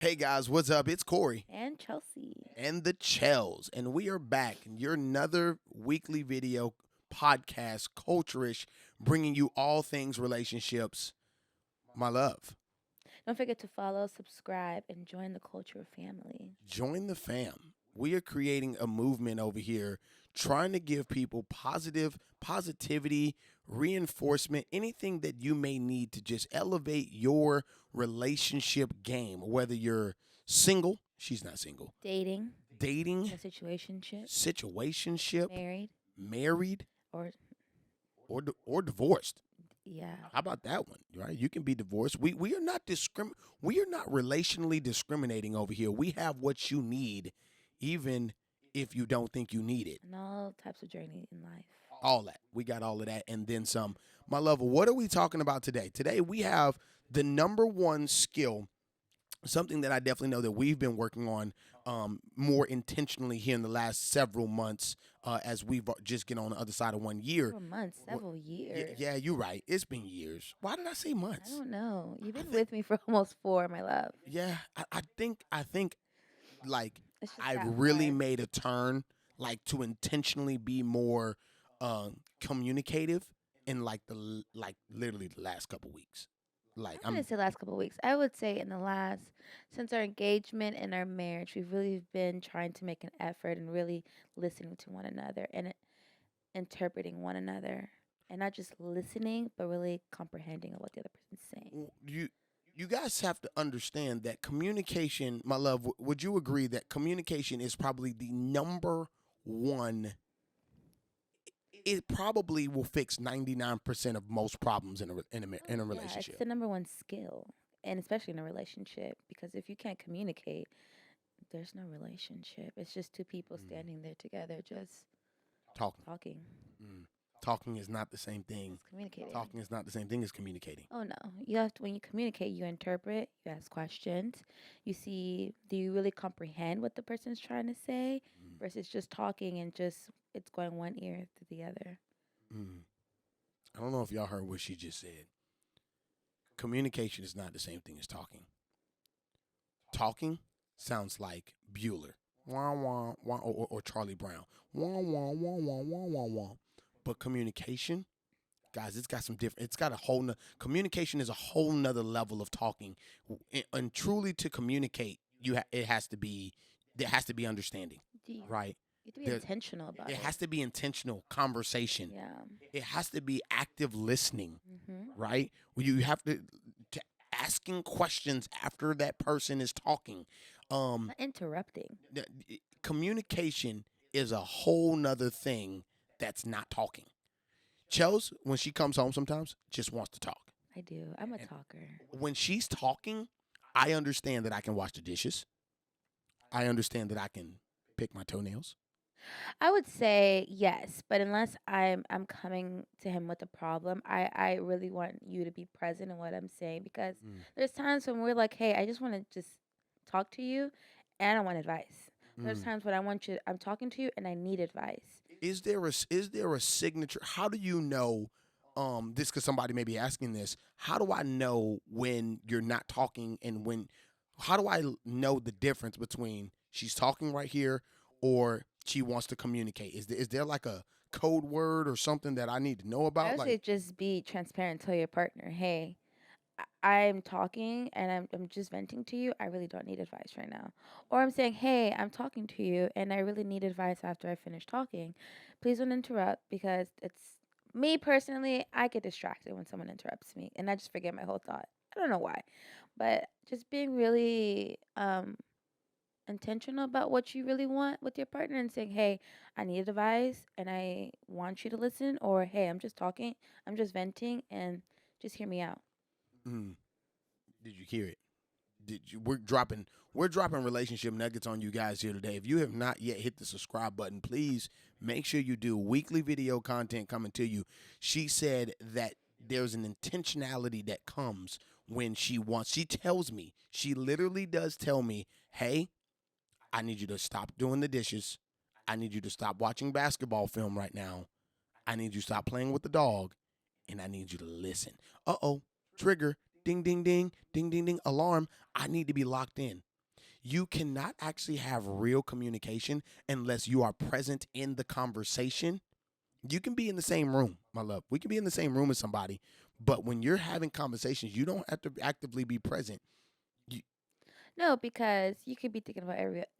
Hey guys, what's up? It's Corey And Chelsea. and the Chells, and we are back. Your another weekly video podcast, culture-ish, bringing you all things relationships. My love, Don't forget to follow, subscribe, and join the culture family. join the fam. We are creating a movement over here, trying to give people positivity, reinforcement, anything that you may need to just elevate your relationship game. Whether you're single, she's not single, Dating, dating, a situationship, situationship, married, married, or or divorced. yeah. How about that one? Right? You can be divorced. We are not we are not relationally discriminating over here. We have what you need, even if you don't think you need it. And all types of journey in life. All that. We got all of that and then some. My love, what are we talking about today? Today we have the number one skill, something that I definitely know that we've been working on more intentionally here in the last several months, as we've just get on the other side of 1 year. For months, several years. Yeah, you're right. It's been years. Why did I say I months? don't know. You've I been think, with me for almost four, my love. yeah, I think like It's just I've that really hard. made a turn, like to intentionally be more communicative in like like literally the last couple weeks. Like I I'm wouldn't say last couple of weeks. I would say in the last, since our engagement and our marriage, we've really been trying to make an effort and really listening to one another and interpreting one another and not just listening but really comprehending what the other person's saying. you guys have to understand that communication, my love. Would you agree that communication is probably the number one? It probably will fix 99% of most problems in in a Yeah, it's relationship. the number one skill, and especially in a relationship, because if you can't communicate, there's no relationship. It's just two people Mm. standing there together just Talking. talking. Mm. Talking is not the same thing. It's communicating. Talking is not the same thing as communicating. Oh no. You have to, when you communicate, you interpret, you ask questions, you see, do you really comprehend what the person's trying to say Mm. versus just talking and just it's going one ear to the other. Mm. I don't know if y'all heard what she just said. Communication is not the same thing as talking. Talking sounds like Bueller, wah wah wah, or Charlie Brown, wah wah wah wah wah wah wah. But communication, guys, it's got some different. It's got a whole. Communication is a whole nother level of talking, and truly to communicate, it has to be, there has to be understanding, Do you, right? you have to be There, intentional about it it. has to be intentional conversation. Yeah. It has to be active listening, Mhm. right? Where you have to asking questions after that person is talking. Um, Not interrupting. communication is a whole nother thing that's not talking. Chels, when she comes home sometimes, just wants to talk. I do. I'm a And talker. when she's talking, I understand that I can wash the dishes. I understand that I can pick my toenails. I would say yes, but unless I'm coming to him with a problem, I really want you to be present in what I'm saying because Mm, there's times when we're like, "Hey, I just want to just talk to you and I want advice." There's mm. times when I'm talking to you and I need advice. Is there a signature? How do you know? This because somebody may be asking this. How do I know when you're not talking and when? How do I know the difference between she's talking right here or she wants to communicate? Is there like a code word or something that I need to know I about? would Like, say just be transparent. Tell your partner, "Hey, I'm talking and I'm just venting to you. I really don't need advice right now." Or I'm saying, "Hey, I'm talking to you and I really need advice after I finish talking. Please don't interrupt because it's me personally, I get distracted when someone interrupts me and I just forget my whole thought. I don't know why. But just being really intentional about what you really want with your partner and saying, "Hey, I need advice and I want you to listen," or "Hey, I'm just talking, I'm just venting and just hear me out." mm, did you hear it? Did you? We're dropping relationship nuggets on you guys here today. If you have not yet hit the subscribe button, please make sure you do. Weekly video content coming to you. She said that there's an intentionality that comes when she wants. She tells me. She literally does tell me, "Hey, I need you to stop doing the dishes. I need you to stop watching basketball film right now. I need you to stop playing with the dog, and I need you to listen." Uh oh, trigger, ding, ding, ding, ding, ding, ding, alarm. I need to be locked in. You cannot actually have real communication unless you are present in the conversation. You can be in the same room, my love. We can be in the same room with somebody, but when you're having conversations, you don't have to actively be present. You, No, because you could be thinking about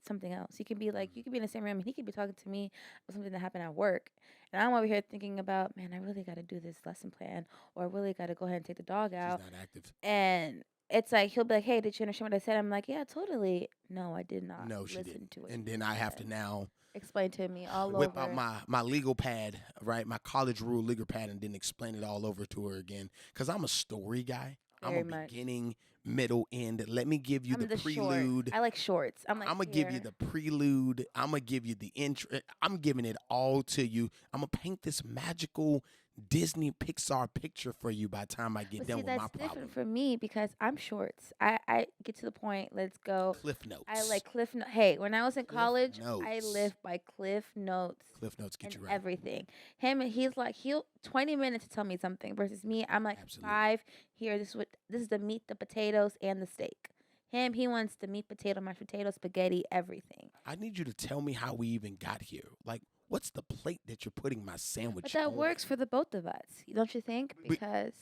something else. You could be like, you could be in the same room and he could be talking to me about something that happened at work, and I'm over here thinking about, man, I really got to do this lesson plan, or I really got to go ahead and take the dog she's out, not active. and it's like he'll be like, hey, did you understand what I said? I'm like, yeah, totally. No, I did not No, she listen didn't. to what And you then just I have said. to now Explain to me all whip out over. my legal pad, right? My college rule legal pad, and then explain it all over to her again. Because I'm a story guy. I'm a Very much. beginning, middle, end. Let me give you I'm the the short. prelude. I like shorts. I'm like, I'm gonna give you here. the prelude. I'm gonna give you the intro. I'm giving it all to you. I'm gonna paint this magical Disney Pixar picture for you by the time I get But done see, with my that's different problem. for me because I'm shorts. I get to the point. Let's go. Cliff I notes. like Hey, when I was in Cliff college, I notes. lived by Cliff Notes Cliff notes get and you right. everything. He's like he'll 20 minutes to tell me something versus me. I'm like Absolutely. 5 here. This is the meat, the potatoes, and the steak. He wants the meat, potato, mashed potato, spaghetti, everything. I need you to tell me how we even got here. Like, what's the plate that you're putting my But sandwich that on? works for the both of us, don't you think? But Because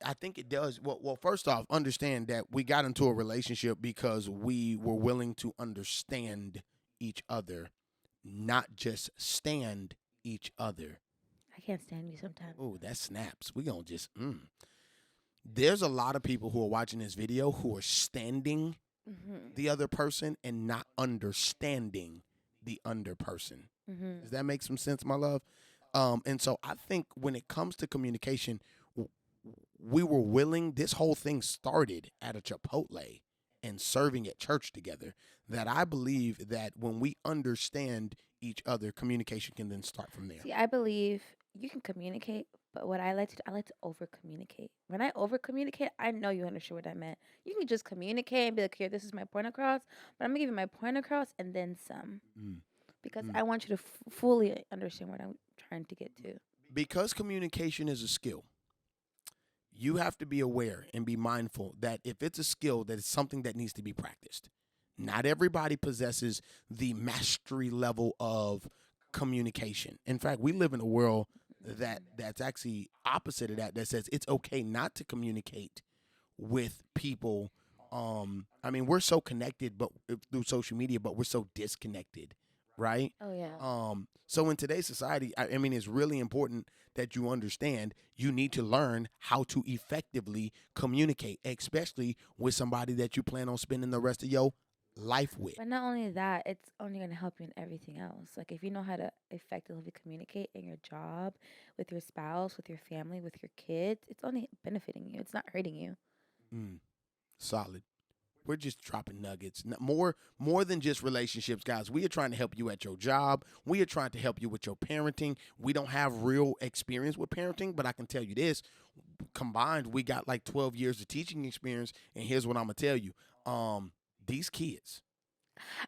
I think it does. Well, first off, understand that we got into a relationship because we were willing to understand each other, not just stand each other. I can't stand you sometimes. Oh, that snaps. We gonna just. There's a lot of people who are watching this video who are standing Mhm. the other person and not understanding the under person. Mhm. Does that make some sense, my love? And so I think when it comes to communication, we were willing. This whole thing started at a Chipotle and serving at church together. That I believe that when we understand each other, communication can then start from there. See, I believe you can communicate, but what I like to do, I like to over communicate. When I over communicate, I know you understood what I meant. You can just communicate and be like, here, this is my point across, but I'm gonna give you my point across and then some Mm, because mm. I want you to fully understand what I'm trying to get to. Because communication is a skill, you have to be aware and be mindful that if it's a skill, that it's something that needs to be practiced. Not everybody possesses the mastery level of communication. In fact, we live in a world that's actually opposite of that says it's okay not to communicate with people. I mean, we're so connected, but through social media, but we're so disconnected, right? Oh yeah. So in today's society, I mean, it's really important that you understand you need to learn how to effectively communicate, especially with somebody that you plan on spending the rest of your life with. But not only that, it's only going to help you in everything else. Like if you know how to effectively communicate in your job, with your spouse, with your family, with your kids, it's only benefiting you. It's not hurting you. Mm, solid. We're just dropping nuggets. More than just relationships, guys. We are trying to help you at your job. We are trying to help you with your parenting. We don't have real experience with parenting, but I can tell you this. Combined, we got like 12 years of teaching experience, and here's what I'm gonna tell you. These kids,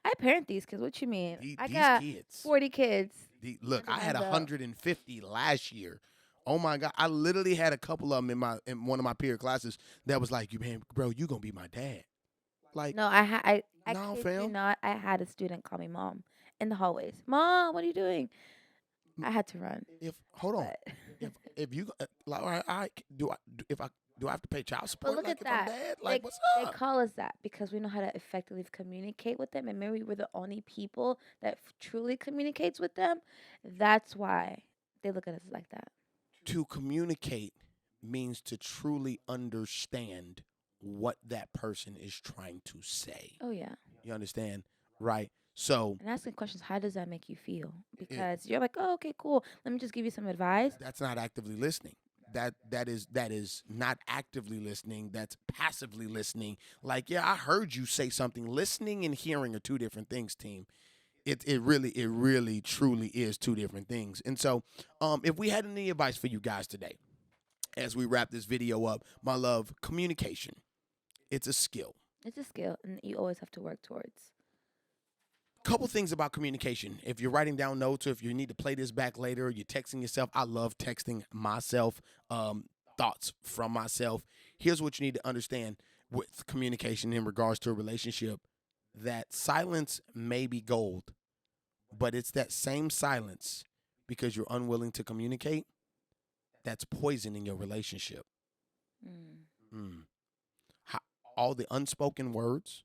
I parent these kids. What you mean? I these got kids. 40 kids Look, under I my had belt. 150 last year. Oh my God, I literally had a couple of them in one of my peer classes that was like, "You man, bro, you gonna be my dad." Like, No, I no, kid you fam. not. I had a student call me mom in the hallways. Mom, what are you doing? I had to run, If hold on, but if you like, all right, if I do I have to pay child but support? look Like at if I'm that. dad, like They what's they up? call us that because we know how to effectively communicate with them, and maybe we're the only people that truly communicates with them. That's why they look at us like that. To communicate means to truly understand what that person is trying to say. Oh yeah. You understand, right? So And asking questions, how does that make you feel? it, Because you're like, oh, okay, cool. Let me just give you some advice. that's not actively listening. That is not actively listening. That's passively listening. Like, yeah, I heard you say something. Listening and hearing are two different things, team. It really truly is two different things. And so, if we had any advice for you guys today, as we wrap this video up, my love, communication. It's a skill. It's a skill, and you always have to work towards. Couple things about communication. If you're writing down notes or if you need to play this back later, or you're texting yourself. I love texting myself thoughts from myself. Here's what you need to understand with communication in regards to a relationship. that silence may be gold, but it's that same silence because you're unwilling to communicate that's poisoning your relationship. Mm. Mm. How, all the unspoken words,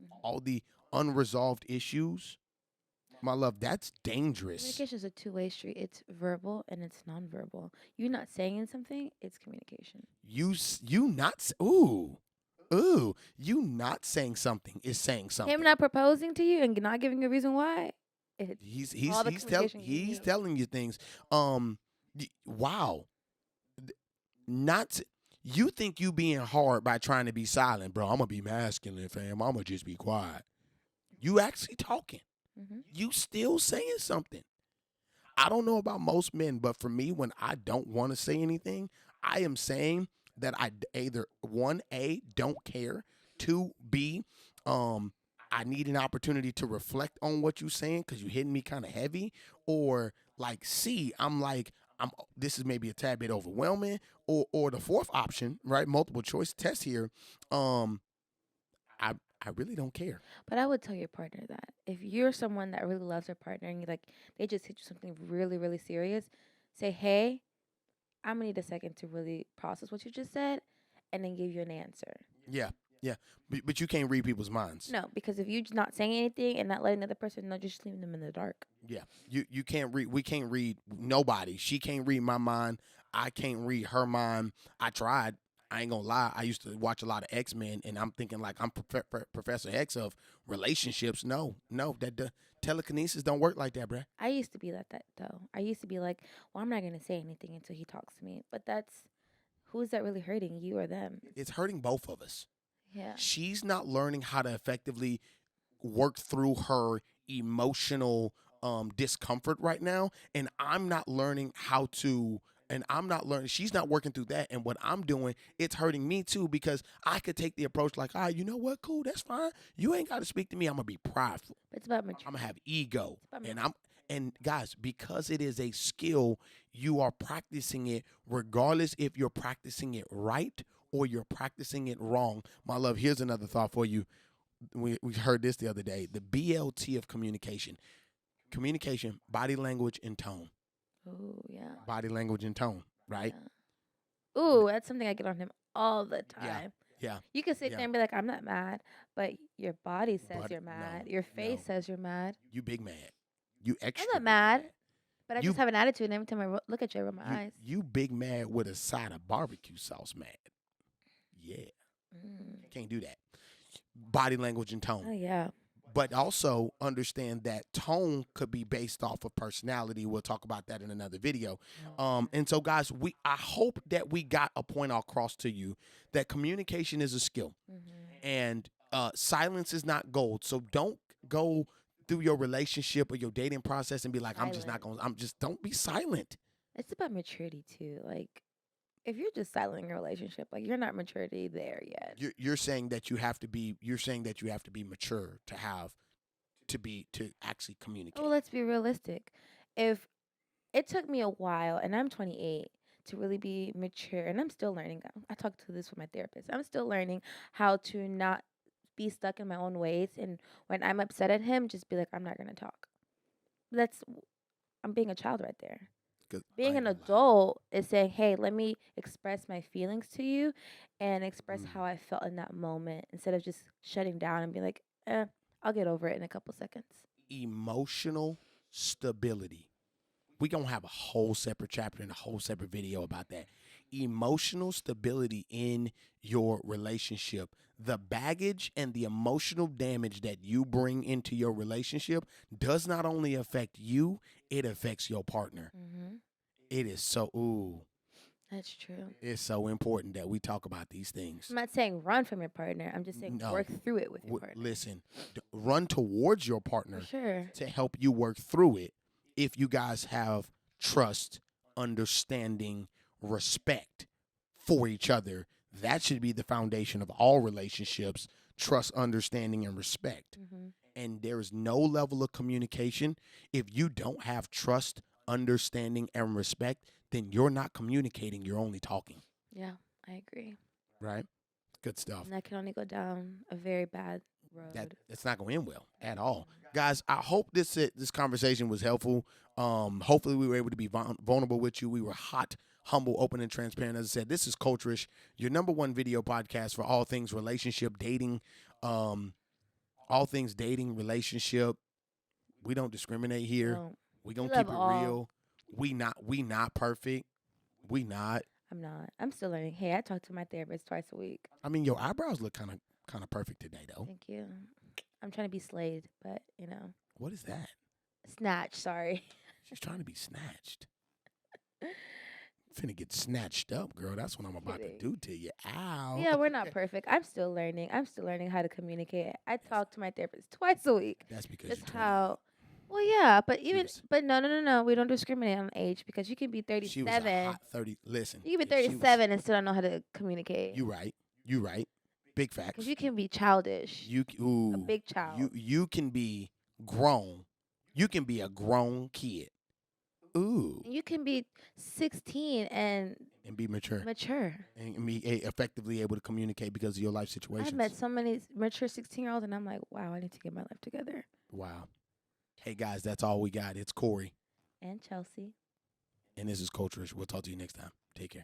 Mhm. all the unresolved issues, my love, that's dangerous. Communication is a two-way street. It's verbal and it's nonverbal. You're not saying something, it's communication. You not ooh, you not saying something is saying Him something. not proposing to you and not giving a reason why, it's all the communication you He's need. telling you things. Wow, not you think you being hard by trying to be silent, bro. I'm gonna be masculine, fam. I'm gonna just be quiet. You actually talking. Hmm. You still saying something. I don't know about most men, but for me, when I don't want to say anything, I am saying that either one, A, don't care, two, B, I need an opportunity to reflect on what you're saying because you're hitting me kind of heavy, or like C, I'm like, this is maybe a tad bit overwhelming, or the fourth option, right? Multiple choice test here. Um, I I really don't care. But I would tell your partner that if you're someone that really loves their partner and you like they just hit you something really, really serious, say, "Hey, I'm gonna need a second to really process what you just said," and then give you an answer. Yeah, yeah, but you can't read people's minds. No, because if you're just not saying anything and not letting the other person know, just leaving them in the dark. Yeah, you can't read. We can't read nobody. She can't read my mind. I can't read her mind. I tried. I ain't gonna lie. I used to watch a lot of X Men, and I'm thinking like I'm Professor X of relationships. No, no, that the telekinesis don't work like that, bruh. I used to be like that though. I used to be like, "Well, I'm not gonna say anything until he talks to me." But that's who is that really hurting, you or them? It's hurting both of us. Yeah. She's not learning how to effectively work through her emotional discomfort right now, and I'm not learning, she's not working through that, and what I'm doing, it's hurting me too, because I could take the approach like, you know what, cool, that's fine, you ain't got to speak to me, I'm gonna be prideful, But it's about I'm maturity. gonna have ego, It's about and maturity. and guys, because it is a skill, you are practicing it regardless if you're practicing it right or you're practicing it wrong. My love, here's another thought for you. We heard this the other day. The BLT of communication. Communication, body language and tone. Oh yeah. Body language and tone, right? Yeah. Ooh, that's something I get on him all the Yeah. time. Yeah. You can sit Yeah. there and be like, "I'm not mad," but your body says But you're no, mad. Your face no. says you're mad. You big mad. You I'm extra not big mad, mad. but I just You have an attitude, and every time look at you, I roll my eyes. you big mad with a side of barbecue sauce mad. Yeah. Mm. Can't do that. Body language and tone. Oh yeah. But also understand that tone could be based off of personality. We'll talk about that in another video. And so, guys, I hope that we got a point across to you that communication is a skill, Mm-hmm. and silence is not gold. So don't go through your relationship or your dating process and be like, I'm just not Silent. going. I'm just don't be silent. It's about maturity too. Like if you're just silent in your relationship, like you're not maturity there yet. You're saying that you have to be. You're saying that you have to be mature to actually communicate. Oh, let's be realistic. If it took me a while, and I'm 28, to really be mature, and I'm still learning. I talked to this with my therapist. I'm still learning how to not be stuck in my own ways, and when I'm upset at him, just be like, I'm not gonna talk. That's I'm being a child right there. 'Cause I Being ain't an gonna lie. adult is saying, hey, let me express my feelings to you and express Mm. how I felt in that moment instead of just shutting down and being like, I'll get over it in a couple seconds. Emotional stability. We gonna have a whole separate chapter and a whole separate video about that. Emotional stability in your relationship. The baggage and the emotional damage that you bring into your relationship does not only affect you, it affects your partner. Mm-hmm. It is That's true. it's so important that we talk about these things. I'm not saying run from your partner. I'm just saying No, work through it with your partner. listen, run towards your For partner sure. to help you work through it if you guys have trust, understanding, respect for each other. That should be the foundation of all relationships: trust, understanding, and respect. Mm-hmm. And there is no level of communication if you don't have trust, understanding, and respect, then you're not communicating, you're only talking, Yeah, I agree. right? Good stuff. And that can only go down a very bad Road. That's not going to end well at all. Guys, I hope this conversation was helpful. Hopefully we were able to be vulnerable with you. We were hot, humble, open, and transparent. As I said, this is Culturish, your number one video podcast for all things relationship, dating, all things dating, relationship. We don't discriminate here. Don't. We We gonna love keep it all. real. We not perfect. We not. I'm not. I'm still learning. Hey, I talk to my therapist twice a week. I mean, your eyebrows look kind of perfect today, though. Thank you. I'm trying to be slayed, but What is that? snatch. Sorry. She's trying to be snatched. Finna get snatched up, girl. That's what I'm about to Kidding. do to you. Ow. Yeah, we're not perfect. I'm still learning. I'm still learning how to communicate. I talk to my therapist twice a week. That's because Just you're 28. how. Well, yeah, but She even was- but no. We don't discriminate on age because you can be She was a 37. hot 30. Listen. You can be if she was- 37 and still don't know how to communicate. You right. You right. Big facts. Because you can be childish. Ooh, a big child. You can be grown. You can be a grown kid. Ooh. You can be 16 and And be mature. mature. And be effectively able to communicate because of your life situations. I've met so many mature 16-year-olds, and I'm like, wow, I need to get my life together. Wow. Hey guys, that's all we got. It's Corey. And Chelsea. And this is Culturish. We'll talk to you next time. Take care.